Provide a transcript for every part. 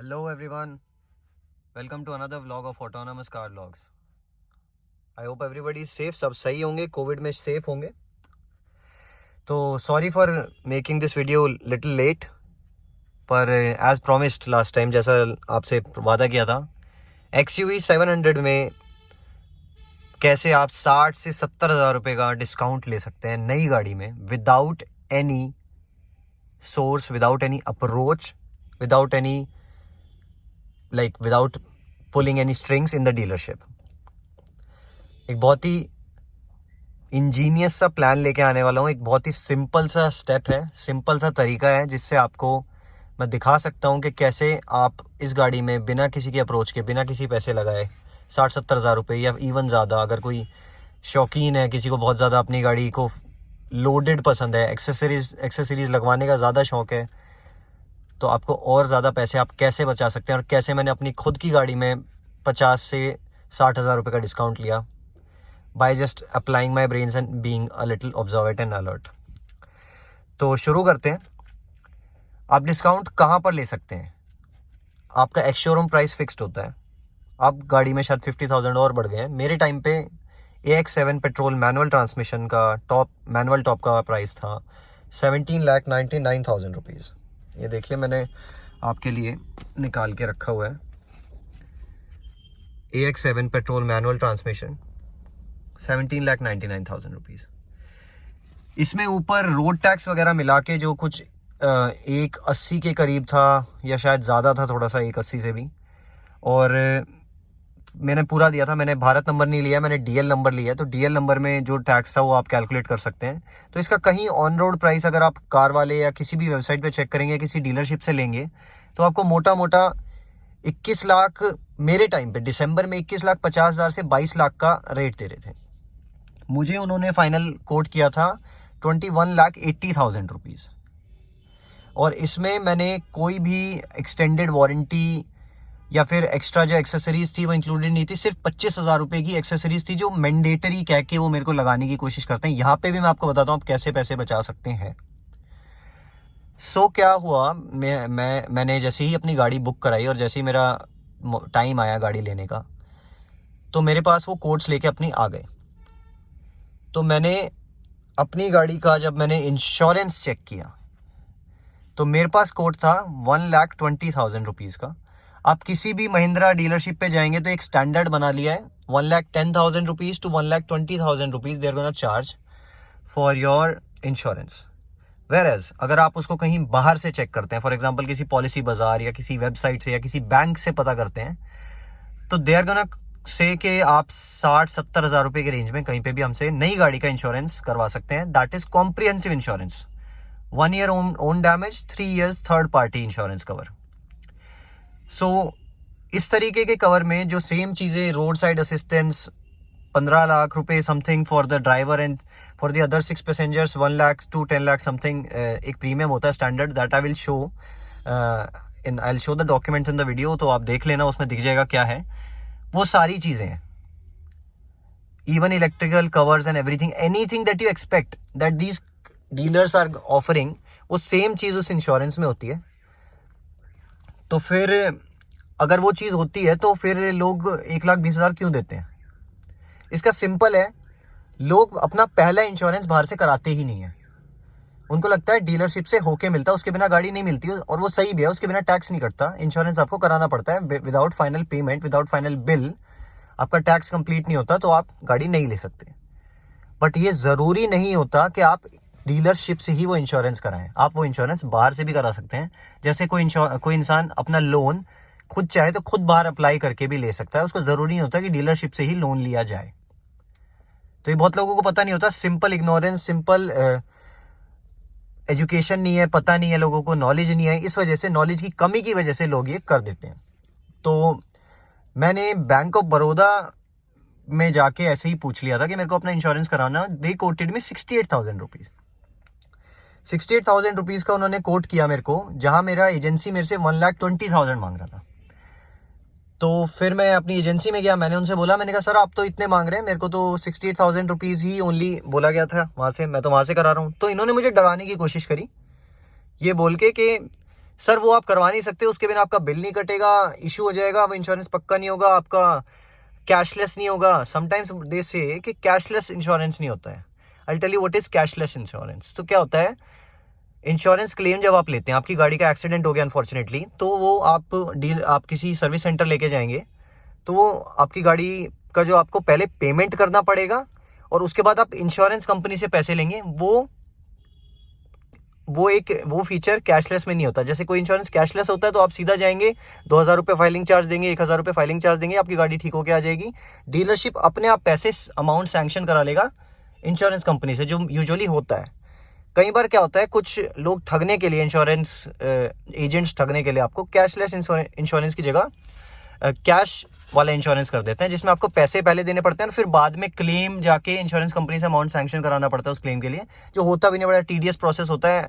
Hello everyone, welcome to another vlog of Autonomous Car Vlogs. I hope everybody is safe. सब सही होंगे, Covid में safe होंगे. तो sorry for making this video little late, पर as promised last time जैसा आपसे वादा किया था, XUV 700 में कैसे आप 60 से 70 हज़ार रुपये का डिस्काउंट ले सकते हैं नई गाड़ी में without any source, without any approach, without any without pulling any strings in the dealership. एक बहुत ही इंजीनियस सा प्लान लेके आने वाला हूँ. एक बहुत ही सिंपल सा स्टेप है, सिंपल सा तरीका है जिससे आपको मैं दिखा सकता हूँ कि कैसे आप इस गाड़ी में बिना किसी के अप्रोच के, बिना किसी पैसे लगाए 60-70 हज़ार रुपये या इवन ज़्यादा, अगर कोई शौकीन है, किसी को बहुत ज़्यादा अपनी गाड़ी को लोडेड पसंद है, एक्सेसरीज लगवाने का ज़्यादा शौक़ है, तो आपको और ज़्यादा पैसे आप कैसे बचा सकते हैं और कैसे मैंने अपनी खुद की गाड़ी में 50 से 60 हज़ार रुपये का डिस्काउंट लिया by just applying my brains and being a little observant and alert. तो शुरू करते हैं. आप डिस्काउंट कहाँ पर ले सकते हैं? आपका एक्स शोरूम प्राइस फिक्स्ड होता है. अब गाड़ी में शायद 50,000 और बढ़ गए हैं. मेरे टाइम पे AX7 पेट्रोल मैनुअल ट्रांसमिशन का मैनुअल टॉप का प्राइस था 17,99,000 रुपीज़. ये देखिए मैंने आपके लिए निकाल के रखा हुआ है. AX7 petrol manual transmission 17,99,000 rupees. इसमें ऊपर रोड टैक्स वगैरह मिला के जो कुछ 180 के करीब था, या शायद ज़्यादा था थोड़ा सा, 180 से भी. और मैंने पूरा दिया था. मैंने भारत नंबर नहीं लिया, मैंने DL नंबर लिया. तो DL नंबर में जो टैक्स था वो आप कैलकुलेट कर सकते हैं. तो इसका कहीं ऑन रोड प्राइस अगर आप कार वाले या किसी भी वेबसाइट पे चेक करेंगे, किसी डीलरशिप से लेंगे, तो आपको मोटा मोटा 21 लाख, मेरे टाइम पे दिसंबर में 21,50,000 से 22 लाख का रेट दे रहे थे. मुझे उन्होंने फाइनल कोट किया था 21,80,000 रुपीज़. और इसमें मैंने कोई भी एक्सटेंडेड वारंटी या फिर एक्स्ट्रा जो एक्सेसरीज थी वो इंक्लूडेड नहीं थी. सिर्फ 25,000 रुपये की एक्सेसरीज थी जो मैंडेटरी कह के वो मेरे को लगाने की कोशिश करते हैं. यहाँ पे भी मैं आपको बताता हूँ आप कैसे पैसे बचा सकते हैं. सो क्या हुआ, मैंने जैसे ही अपनी गाड़ी बुक कराई और जैसे ही मेरा टाइम आया गाड़ी लेने का, तो मेरे पास वो कोड्स लेके अपनी आ गए. तो मैंने अपनी गाड़ी का जब मैंने इंश्योरेंस चेक किया तो मेरे पास कोड था 1,20,000 रुपीज़ का. आप किसी भी महिंद्रा डीलरशिप पे जाएंगे तो एक स्टैंडर्ड बना लिया है 1,10,000 rupees to 1,20,000 rupees they are gonna charge for your insurance. Whereas अगर आप उसको कहीं बाहर से चेक करते हैं, फॉर एग्जांपल किसी पॉलिसी बाजार या किसी वेबसाइट से या किसी बैंक से पता करते हैं, तो दे आर गोना से कि आप 60-70 हज़ार रुपये के रेंज में कहीं पे भी हमसे नई गाड़ी का इंश्योरेंस करवा सकते हैं. That is comprehensive insurance, 1 year own damage, 3 years third party insurance cover. So इस तरीके के कवर में जो सेम चीज़ें, रोड साइड असिस्टेंस 15 लाख रुपए something for the driver and for the other 6 passengers 1 lakh to 10 lakh something, एक प्रीमियम होता है standard. That I will show the documents in the video. तो आप देख लेना, उसमें दिख जाएगा क्या है. वो सारी चीज़ें हैं, even electrical covers and everything, anything that you expect that these dealers are offering, वो सेम चीज़ उस इंश्योरेंस में होती है. तो फिर अगर वो चीज़ होती है तो फिर लोग 1,20,000 क्यों देते हैं? इसका सिंपल है, लोग अपना पहला इंश्योरेंस बाहर से कराते ही नहीं है. उनको लगता है डीलरशिप से होके मिलता है, उसके बिना गाड़ी नहीं मिलती. और वो सही भी है, उसके बिना टैक्स नहीं कटता. इंश्योरेंस आपको कराना पड़ता है. Without final payment, without final bill आपका टैक्स कंप्लीट नहीं होता, तो आप गाड़ी नहीं ले सकते. बट ये ज़रूरी नहीं होता कि आप डीलरशिप से ही वो इंश्योरेंस कराएं. आप वो इंश्योरेंस बाहर से भी करा सकते हैं. जैसे कोई इंसान अपना लोन खुद चाहे तो खुद बाहर अप्लाई करके भी ले सकता है. उसको ज़रूरी नहीं होता कि डीलरशिप से ही लोन लिया जाए. तो ये बहुत लोगों को पता नहीं होता. सिंपल इग्नोरेंस, सिंपल एजुकेशन नहीं है, पता नहीं है लोगों को, नॉलेज नहीं है. इस वजह से, नॉलेज की कमी की वजह से लोग ये कर देते हैं. तो मैंने बैंक ऑफ बड़ौदा में जाके ऐसे ही पूछ लिया था कि मेरे को अपना इंश्योरेंस कराना. दे कोटेड में 68,000 रुपीज़. 68,000 रुपीज़ का उन्होंने कोट किया मेरे को, जहां मेरा एजेंसी मेरे से 1,20,000 मांग रहा था. तो फिर मैं अपनी एजेंसी में गया, मैंने उनसे बोला, मैंने कहा सर आप तो इतने मांग रहे हैं, मेरे को तो 68,000 रुपीज़ ही ओनली बोला गया था वहाँ से, मैं तो वहाँ से करा रहा हूँ. तो इन्होंने मुझे डराने की कोशिश करी, ये बोल के कि सर वो आप करवा नहीं सकते, उसके बिना आपका बिल नहीं कटेगा, इशू हो जाएगा, वो इंश्योरेंस पक्का नहीं होगा, आपका कैशलेस नहीं होगा। समटाइम्स दे से कि कैशलेस इंश्योरेंस नहीं होता है। I tell you what is cashless insurance. तो क्या होता है, इंश्योरेंस क्लेम जब आप लेते हैं, आपकी गाड़ी का एक्सीडेंट हो गया अनफॉर्चुनेटली, तो वो आप किसी सर्विस सेंटर लेके जाएंगे, तो वो आपकी गाड़ी का जो आपको पहले पेमेंट करना पड़ेगा और उसके बाद आप इंश्योरेंस कंपनी से पैसे लेंगे। वो फीचर कैशलेस में नहीं होता। जैसे कोई इंश्योरेंस कैशलेस होता है तो आप सीधा जाएंगे, 2,000 रुपये फाइलिंग चार्ज देंगे, 1,000 रुपये फाइलिंग चार्ज देंगे, आपकी गाड़ी ठीक होकर आ जाएगी। डीलरशिप अपने आप पैसे अमाउंट सैंक्शन करा लेगा इंश्योरेंस कंपनी से, जो यूजुअली होता है। कई बार क्या होता है, कुछ लोग ठगने के लिए, इंश्योरेंस एजेंट्स ठगने के लिए आपको कैशलेस इंश्योरेंस की जगह कैश वाला इंश्योरेंस कर देते हैं, जिसमें आपको पैसे पहले देने पड़ते हैं और फिर बाद में क्लेम जाके इंश्योरेंस कंपनी से अमाउंट सैंक्शन कराना पड़ता है उस क्लेम के लिए, जो होता भी नहीं, बड़ा टीडियस प्रोसेस होता है।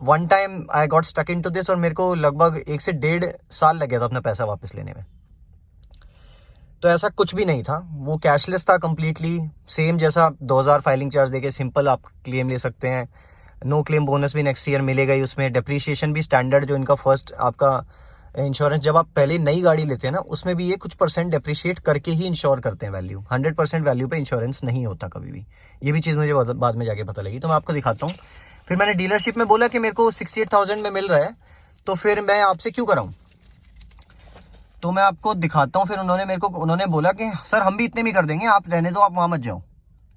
One time I got stuck in to this और मेरे को लगभग 1 से 1.5 साल लग गया था अपना पैसा वापस लेने में। तो ऐसा कुछ भी नहीं था, वो कैशलेस था कंप्लीटली सेम, जैसा 2,000 फाइलिंग चार्ज देके सिंपल आप क्लेम ले सकते हैं। नो क्लेम बोनस भी नेक्स्ट ईयर मिलेगा ही उसमें। डेप्रीशिएशन भी स्टैंडर्ड, जो इनका फर्स्ट आपका इंश्योरेंस जब आप पहले नई गाड़ी लेते हैं ना, उसमें भी ये कुछ परसेंट डेप्रीशिएट करके ही इंश्योर करते हैं वैल्यू। 100% वैल्यू पे इंश्योरेंस नहीं होता कभी भी। ये भी चीज़ मुझे बाद में जाके पता लगी, तो मैं आपको दिखाता हूँ। फिर मैंने डीलरशिप में बोला कि मेरे को 68,000 में मिल रहा है, तो फिर मैं आपसे क्यों कराऊँ। तो मैं आपको दिखाता हूँ। फिर उन्होंने बोला कि सर हम भी इतने में कर देंगे, आप रहने दो, आप वहाँ मत जाओ।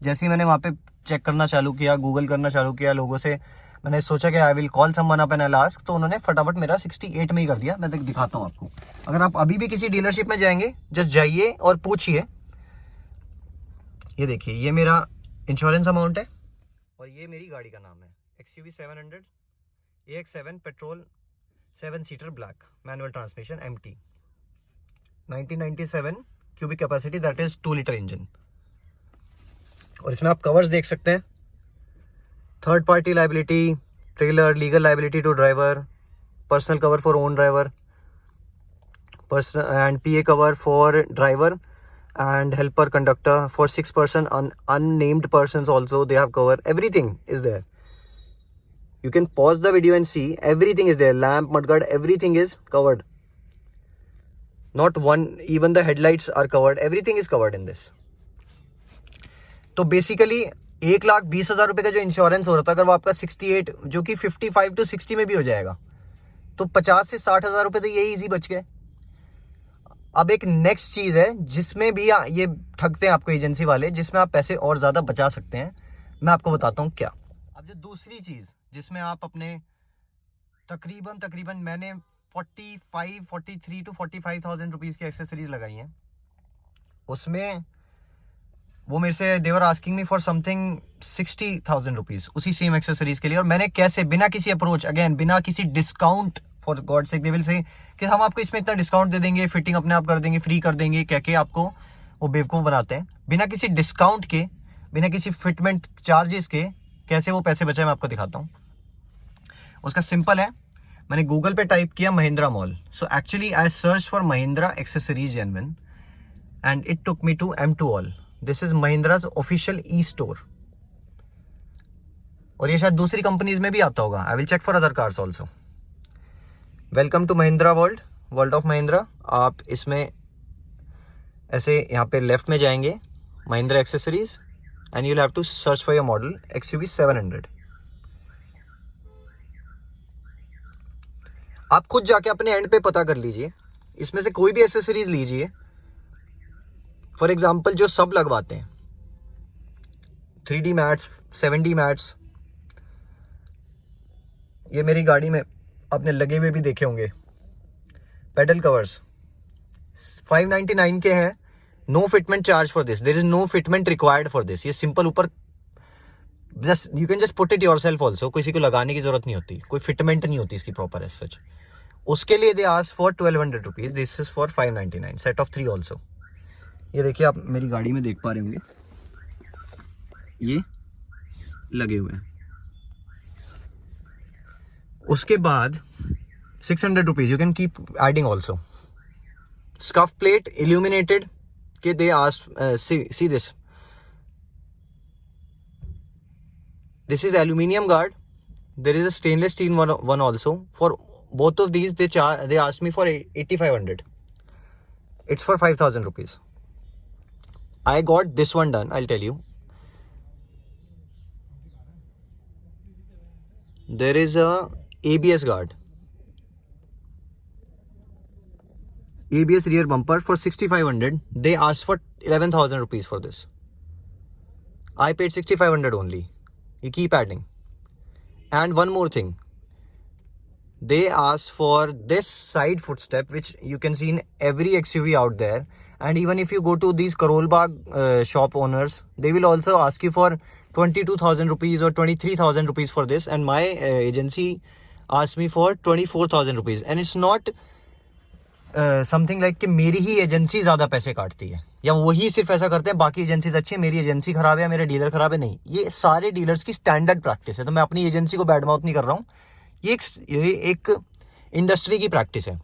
जैसे ही मैंने वहाँ पे चेक करना चालू किया, गूगल करना चालू किया लोगों से, मैंने सोचा कि I will call someone up and I ask, तो उन्होंने फटाफट मेरा 68 में ही कर दिया। मैं दिखाता हूँ आपको। अगर आप अभी भी किसी डीलरशिप में जाएंगे, जस्ट जाइए और पूछिए। ये देखिए, ये मेरा इंश्योरेंस अमाउंट है और ये मेरी गाड़ी का नाम है, XUV 700 AX7 petrol 7 seater black manual transmission MT 1997 cubic capacity, that is 2 litre engine. और इसमें आप कवर्स देख सकते हैं, third party liability, trailer, legal liability to driver, personal cover for own driver, personal and PA cover for driver and helper conductor for 6 person unnamed persons also they have cover. Everything is there. You can pause the video and see, everything is there. Lamp, mudguard, everything is covered. Not one, even the headlights are covered. Everything is covered in this. तो basically 1,20,000 रुपये का जो insurance हो रहा था, अगर वो आपका 68, जो कि 55 to 60 में भी हो जाएगा, तो 50 से 60,000 रुपये तो ये इजी बच गए। अब एक नेक्स्ट चीज़ है जिसमें भी ये ठगते हैं आपको एजेंसी वाले, जिसमें आप पैसे और ज़्यादा बचा सकते हैं। मैं आपको बताता हूँ क्या। अब जो दूसरी चीज़ जिसमें आप अपने तकरीबन मैंने 43 to 45,000 रुपीज़ की एक्सेसरीज लगाई हैं, उसमें वो मेरे से they were asking me for something 60,000 rupees उसी सेम एक्सेसरीज के लिए। और मैंने कैसे, बिना किसी अप्रोच, अगेन बिना किसी discount, for God sake they will say कि हम आपको इसमें इतना डिस्काउंट दे देंगे, फिटिंग अपने आप कर देंगे, फ्री कर देंगे, कह के आपको वो बेवकूफ़ बनाते हैं। बिना किसी डिस्काउंट के, बिना किसी फिटमेंट चार्जेस के कैसे वो पैसे बचाए, मैं आपको दिखाता हूँ। उसका सिंपल है, मैंने गूगल पे टाइप किया Mahindra mall. So actually I search for Mahindra accessories genuine and it took me to M2 All. This is Mahindra's official E-स्टोर, और ये शायद दूसरी कंपनीज में भी आता होगा। I will check for other cars also. Welcome to Mahindra world of Mahindra. आप इसमें ऐसे यहाँ पे लेफ्ट में जाएंगे, Mahindra accessories, and you will have to search for your model XUV 700। आप खुद जाके अपने एंड पे पता कर लीजिए, इसमें से कोई भी एक्सेसरीज लीजिए। फॉर एग्जाम्पल जो सब लगवाते हैं, 3D मैट्स, 7D मैट्स, ये मेरी गाड़ी में आपने लगे हुए भी देखे होंगे। पेडल कवर्स 599 के हैं, no fitment charge for this, there is no fitment required for this. ये सिंपल ऊपर just you can just put it yourself also, किसी को लगाने की जरूरत नहीं होती, कोई फिटमेंट नहीं होती इसकी प्रॉपर एज सच। उसके लिए they ask for 1,200 rupees, this is for 599, set of 3 also. ये देखिए, आप मेरी गाड़ी में देख पा रहे होंगे, ये लगे हुए हैं। उसके बाद 600 rupees, you can keep adding also. Scuff plate illuminated के they ask, see this is aluminium guard, there is a stainless steel one also. For both of these, they asked me for 8,500. It's for 5,000 rupees. I got this one done, I'll tell you. There is a ABS guard, ABS rear bumper for 6,500. They asked for 11,000 rupees for this. I paid 6,500 only. You keep adding. And one more thing, they asked for this side footstep, which you can see in every XUV out there. And even if you go to these Karol Bagh shop owners, they will also ask you for 22,000 rupees or 23,000 rupees for this. And my agency asked me for 24,000 rupees. And it's not something like कि मेरी ही agency ज़्यादा पैसे काटती है या वही सिर्फ ऐसा करते हैं, बाकी एजेंसीज अच्छी है, मेरी एजेंसी ख़राब है, मेरे डीलर ख़राब है। नहीं, ये सारे डीलर्स की स्टैंडर्ड प्रैक्टिस है। तो मैं अपनी एजेंसी को बैड माउथ नहीं कर रहा हूँ, ये एक इंडस्ट्री की प्रैक्टिस है।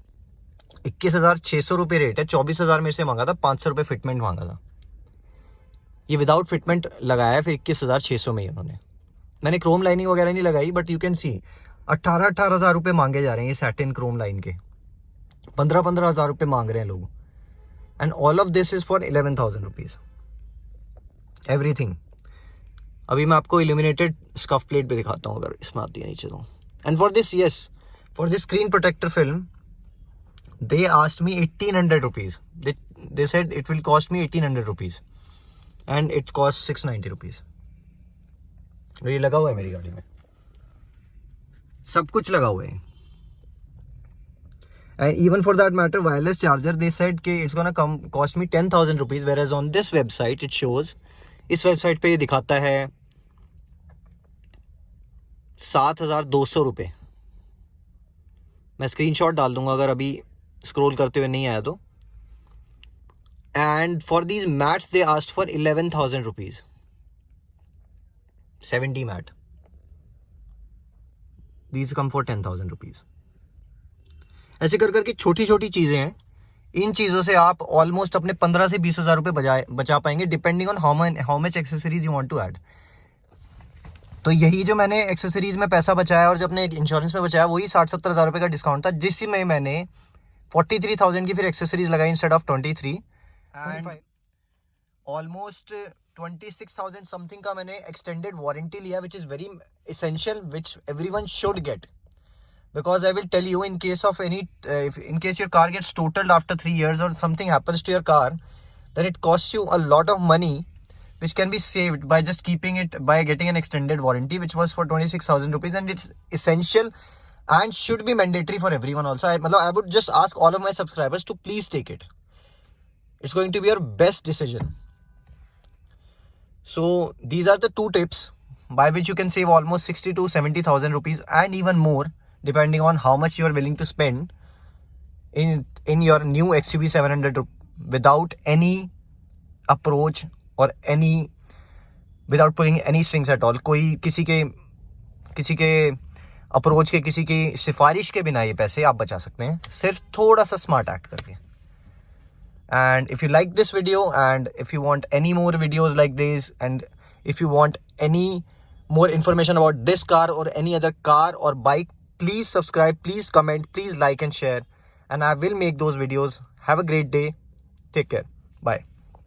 21,600 रुपये रेट है, 24,000 मेरे से मांगा था, 500 रुपये फिटमेंट मांगा था। ये विदाउट फिटमेंट लगाया फिर 21,600 में ही उन्होंने। मैंने क्रोम लाइनिंग वगैरह नहीं लगाई, बट यू कैन सी 18,000 रुपये मांगे जा रहे हैं ये सैटिन क्रोम लाइन के। 15,000 रुपये मांग रहे हैं लोग। And all of this is for 11,000 rupees everything. अभी मैं आपको इल्यूमिनेटेड स्कफ प्लेट भी दिखाता हूँ अगर इसमें आती है नीचे तो। And for this, yes, for this screen protector film they asked me 1,800 rupees. They said it will cost me 1,800 rupees and it cost 690 rupees. ये लगा हुआ है मेरी गाड़ी में, सब कुछ लगा हुआ है। And even for that matter, wireless charger, they said कि it's gonna cost me 10,000 rupees, whereas on this website it shows, इस वेबसाइट पे ये दिखाता है 7,200 रुपये। मैं स्क्रीनशॉट डाल दूंगा अगर अभी स्क्रॉल करते हुए नहीं आया तो। And for these mats they asked for 11,000 rupees, 70 mat. These come for 10,000 rupees. ऐसे कर करके छोटी छोटी चीज़ें हैं। इन चीज़ों से आप ऑलमोस्ट अपने 15 से 20,000 रुपये बचा पाएंगे, depending on how much accessories you want to add. तो यही जो मैंने एक्सेसरीज में पैसा बचाया और जो अपने इंश्योरेंस में बचाया, वही 60-70,000 रुपये का डिस्काउंट था, जिसमें मैंने 43,000 की फिर एक्सेसरीज लगाई instead of 23, and almost 26,000 something का मैंने एक्सटेंडेड वारंटी लिया, which is very essential, which everyone should get. Because I will tell you, in case of in case your car gets totaled after 3 years or something happens to your car, then it costs you a lot of money, which can be saved by just keeping it, by getting an extended warranty, which was for 26,000 rupees, and it's essential and should be mandatory for everyone also. I would just ask all of my subscribers to please take it. It's going to be your best decision. So these are the 2 tips by which you can save almost 60 to 70,000 rupees and even more, depending on how much you are willing to spend in your new XUV 700 without any approach or without pulling any strings at all. कोई किसी के approach के, किसी की सिफारिश के बिना ये पैसे आप बचा सकते हैं, सिर्फ थोड़ा सा स्मार्ट एक्ट करके। And if you like this video, and if you want any more videos like this, and if you want any more information about this car or any other car or bike, please subscribe, please comment, please like and share, and I will make those videos. Have a great day. Take care. Bye.